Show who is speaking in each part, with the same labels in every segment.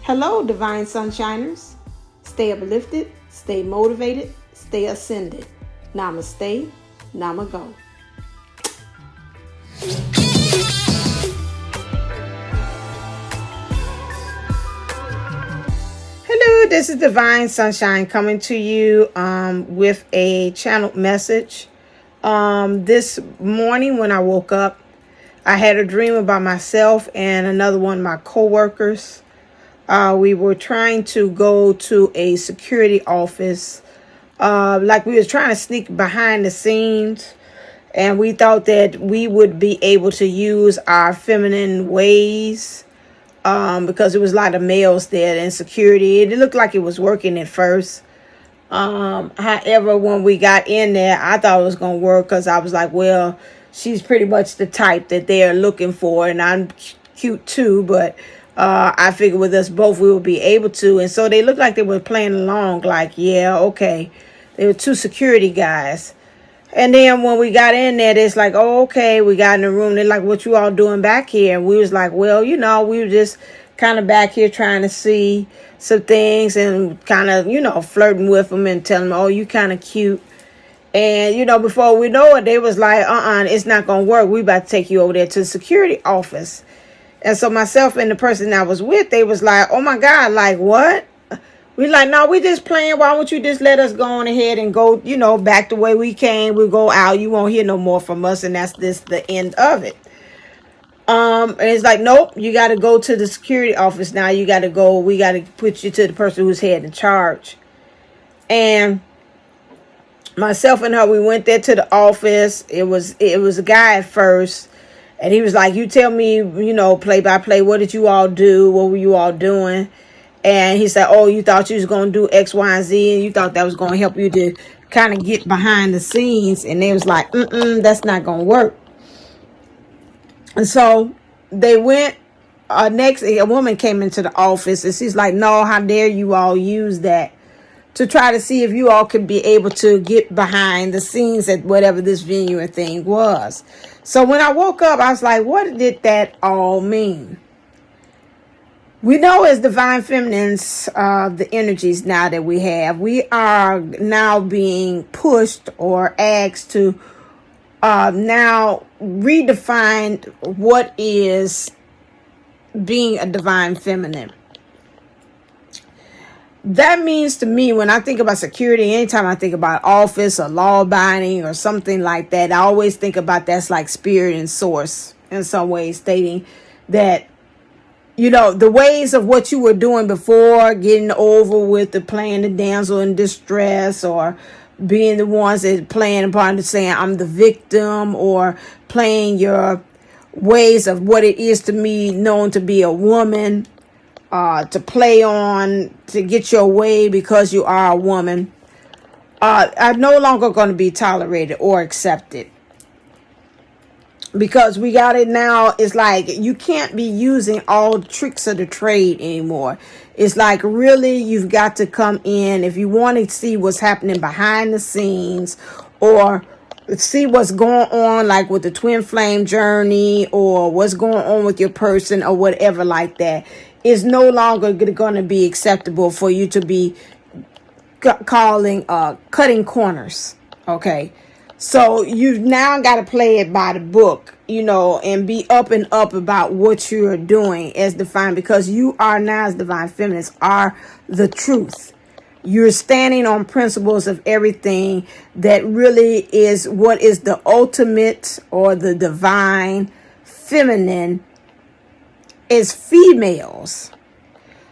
Speaker 1: Hello, Divine Sunshiners. Stay uplifted, stay motivated, stay ascended. Namaste, Namago. Hello, this is Divine Sunshine coming to you with a channeled message. This morning when I woke up, I had a dream about myself and another one of my co-workers. We were trying to go to a security office, like we was trying to sneak behind the scenes, and we thought that we would be able to use our feminine ways, because there was a lot of males there in security. It looked like it was working at first. However, when we got in there, I thought it was going to work because I was like, well, she's pretty much the type that they're looking for, and I'm cute too, but I figured with us both we would be able to. And so they looked like they were playing along, like, yeah, okay. They were two security guys. And then when we got in there, it's like, oh, okay, we got in the room. They're like, what you all doing back here? And we was like, well, we were just kind of back here trying to see some things and kind of, flirting with them and telling them, oh, you kind of cute. And, before we know it, they was like, it's not going to work. We about to take you over there to the security office. And so myself and the person I was with, they was like, oh my God, like what? We like, no, we just playing. Why don't you just let us go on ahead and go, back the way we came. We'll go out. You won't hear no more from us. And that's the end of it. And it's like, nope, you got to go to the security office now. You got to go. We got to put you to the person who's head in charge. And myself and her, we went there to the office. It was a guy at first. And he was like, you tell me, play by play, what did you all do? What were you all doing? And he said, oh, you thought you was going to do X, Y, and Z, and you thought that was going to help you to kind of get behind the scenes. And they was like, that's not going to work. And so they went, next, a woman came into the office, and she's like, no, how dare you all use that to try to see if you all could be able to get behind the scenes at whatever this venue and thing was. So when I woke up, I was like, what did that all mean? We know as divine feminines, the energies now that we have, we are now being pushed or asked to now redefine what is being a divine feminine. That means to me, when I think about security, anytime I think about office or law binding or something like that, I always think about that's like spirit and source in some ways, stating that, the ways of what you were doing before, getting over with the playing the damsel in distress, or being the ones that playing upon the saying I'm the victim, or playing your ways of what it is to me known to be a woman, to play on, to get your way because you are a woman, are no longer going to be tolerated or accepted. Because we got it now, it's like you can't be using all tricks of the trade anymore. It's like really you've got to come in if you want to see what's happening behind the scenes, or see what's going on like with the twin flame journey, or what's going on with your person or whatever like that. Is no longer going to be acceptable for you to be calling cutting corners. Okay. So you've now got to play it by the book, and be up and up about what you're doing as defined, because you are now as divine feminines are the truth. You're standing on principles of everything that really is what is the ultimate or the divine feminine is females.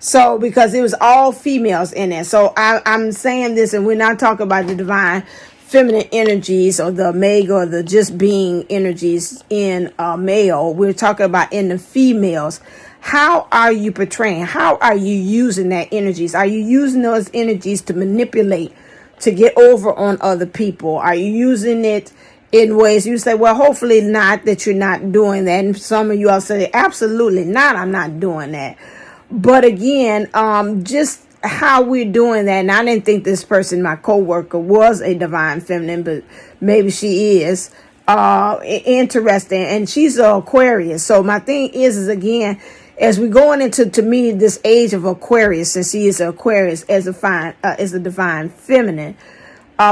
Speaker 1: So because it was all females in it. So I'm saying this, and we're not talking about the divine feminine energies or the omega or the just being energies in a male. We're talking about in the females. How are you portraying? How are you using that energies? Are you using those energies to manipulate, to get over on other people? Are you using it in ways you say, well, hopefully not, that you're not doing that? And some of you all say, absolutely not, I'm not doing that. But again, just how we're doing that. And I didn't think this person, my coworker, was a divine feminine, but maybe she is. Interesting. And she's an Aquarius. So my thing is again, as we're going into, to me, this age of Aquarius, since he is Aquarius as a divine feminine,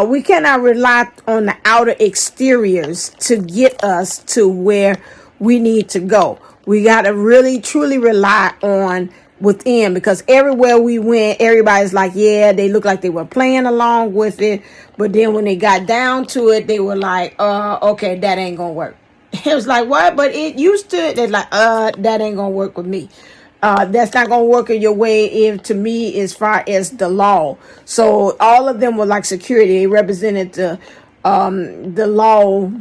Speaker 1: we cannot rely on the outer exteriors to get us to where we need to go. We got to really, truly rely on within, because everywhere we went, everybody's like, yeah, they look like they were playing along with it. But then when they got down to it, they were like, okay, that ain't going to work. It was like, what? But it used to. They're like, that ain't going to work with me. That's not going to work in your way, if to me, as far as the law. So all of them were like security. They represented the law,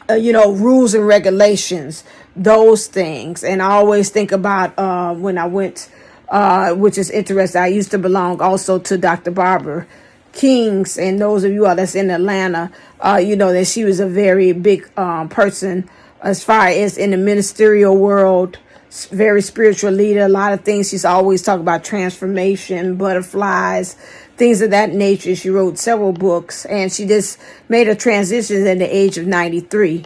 Speaker 1: rules and regulations, those things. And I always think about when I went, which is interesting, I used to belong also to Dr. Barbara Kings, and those of you all that's in Atlanta, that she was a very big person as far as in the ministerial world, very spiritual leader. A lot of things she's always talking about: transformation, butterflies, things of that nature. She wrote several books, and she just made a transition at the age of 93,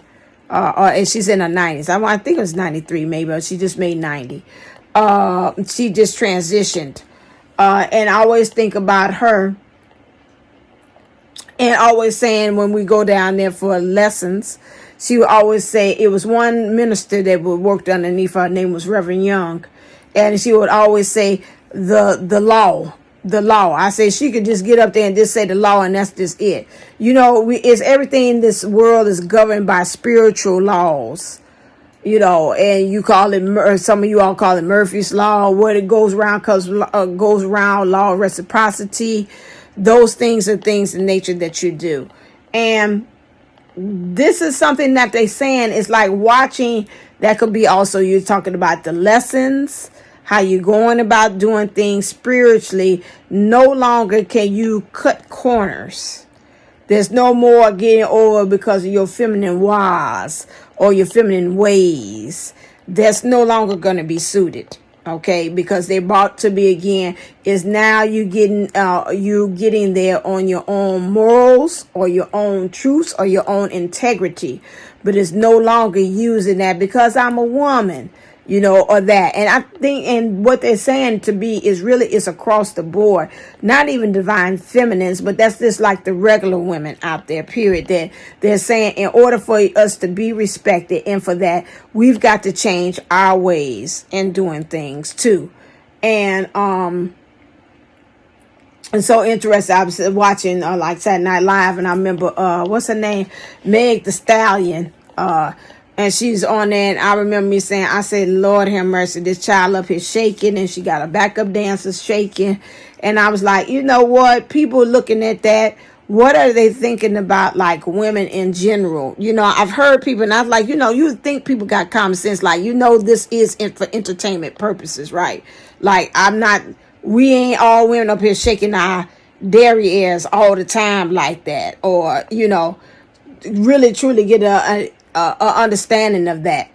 Speaker 1: and she's in her 90s. I think it was 93 maybe, but she just made 90. She just transitioned, and I always think about her. And always saying, when we go down there for lessons, she would always say, it was one minister that worked underneath her. Her name was Reverend Young. And she would always say, the law. I say she could just get up there and just say the law, and that's just it. It's everything in this world is governed by spiritual laws. And you call it, some of you all call it Murphy's Law, what it goes around, goes around, law of reciprocity. Those things are things in nature that you do. And this is something that they're saying is like watching. That could be also, you're talking about the lessons, how you're going about doing things spiritually. No longer can you cut corners. There's no more getting over because of your feminine wise or your feminine ways. That's no longer going to be suited. Okay, because they're about to be, again, is now you getting there on your own morals or your own truths or your own integrity, but it's no longer using that because I'm a woman, or that. And I think, and what they're saying to be is really, it's across the board, not even divine feminines, but that's just like the regular women out there, period, that they're saying in order for us to be respected, and for that, we've got to change our ways in doing things too. And so interesting. I was watching like Saturday Night Live, and I remember what's her name, Meg the Stallion, and she's on there, and I remember me saying, I said, Lord have mercy, this child up here shaking, and she got a backup dancer shaking. And I was like, you know what? People looking at that, what are they thinking about, like, women in general? I've heard people, and I was like, you think people got common sense, like, this is for entertainment purposes, right? Like, we ain't all women up here shaking our derrieres all the time like that, or, really, truly get a understanding of that.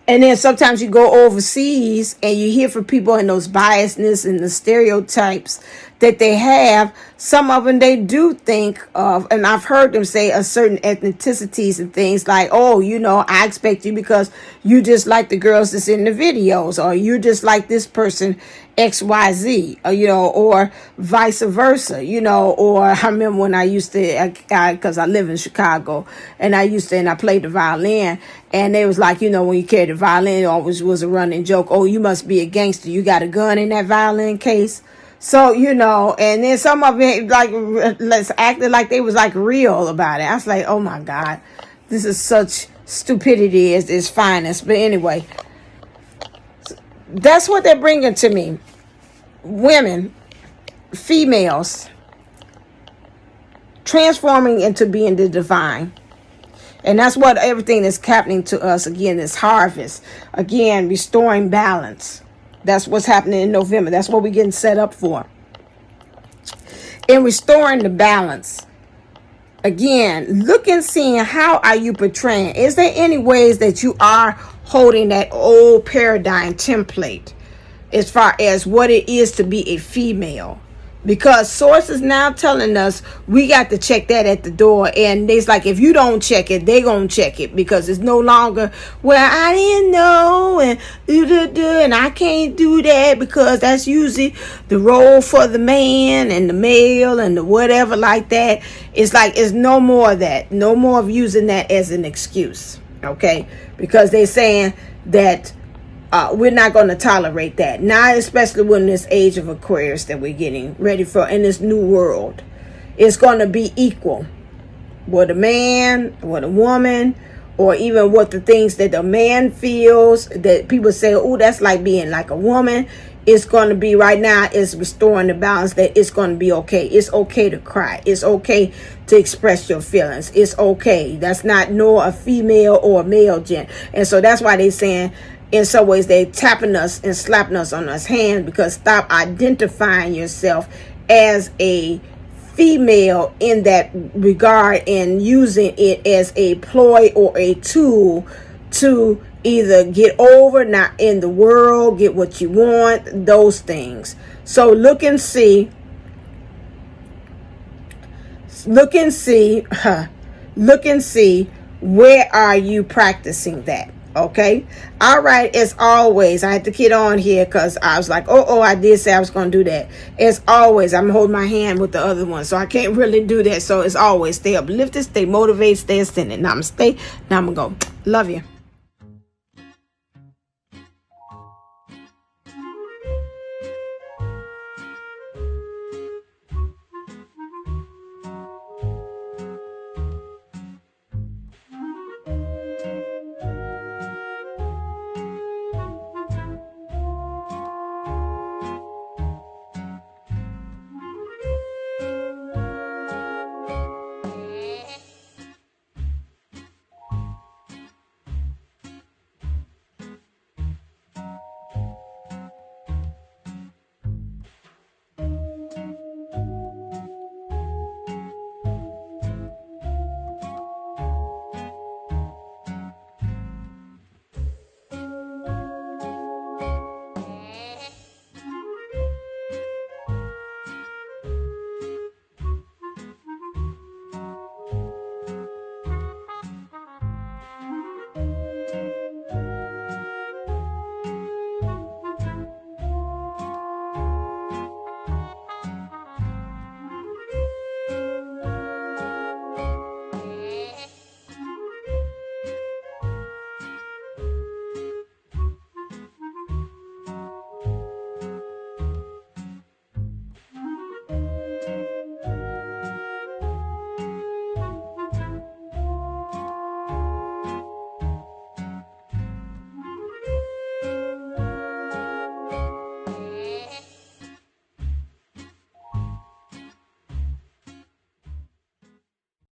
Speaker 1: And then sometimes you go overseas and you hear from people in those biasness and the stereotypes that they have. Some of them they do think of, and I've heard them say a certain ethnicities and things like, oh, I expect you because you just like the girls that's in the videos, or you just like this person XYZ, or vice versa, or I remember when I used to, because I live in Chicago, and I played the violin, and they was like, when you carry the violin, it always was a running joke, oh, you must be a gangster, you got a gun in that violin case. So, and then some of it, like, let's act like they was like real about it. I was like, oh my God, this is such stupidity at its finest. But anyway, that's what they're bringing to me. Women, females, transforming into being the divine. And that's what everything that's happening to us, again, this harvest. Again, restoring balance. That's what's happening in November. That's what we're getting set up for. In restoring the balance. Again, look and seeing how are you portraying. Is there any ways that you are holding that old paradigm template as far as what it is to be a female? Because Source is now telling us we got to check that at the door. And it's like, if you don't check it, they gonna check it. Because it's no longer, well, I didn't know, and I can't do that, because that's usually the role for the man and the male and the whatever like that. It's like, it's no more of that. No more of using that as an excuse. Okay? Because they're saying that we're not going to tolerate that. Not especially when this age of Aquarius that we're getting ready for in this new world. It's going to be equal. What a man, what a woman, or even what the things that the man feels, that people say, oh, that's like being like a woman. It's going to be, right now, it's restoring the balance, that it's going to be okay. It's okay to cry. It's okay to express your feelings. It's okay. That's not nor a female or a male gen. And so that's why they're saying, in some ways, they're tapping us and slapping us on our hands, because stop identifying yourself as a female in that regard and using it as a ploy or a tool to either get over, not in the world, get what you want, those things. So look and see where are you practicing that. Okay. All right. As always, I had to get on here because I was like, I did say I was going to do that. As always, I'm holding my hand with the other one, so I can't really do that. So as always, stay uplifted, stay motivated, stay ascended. Namaste. Now I'm going to go. Love you.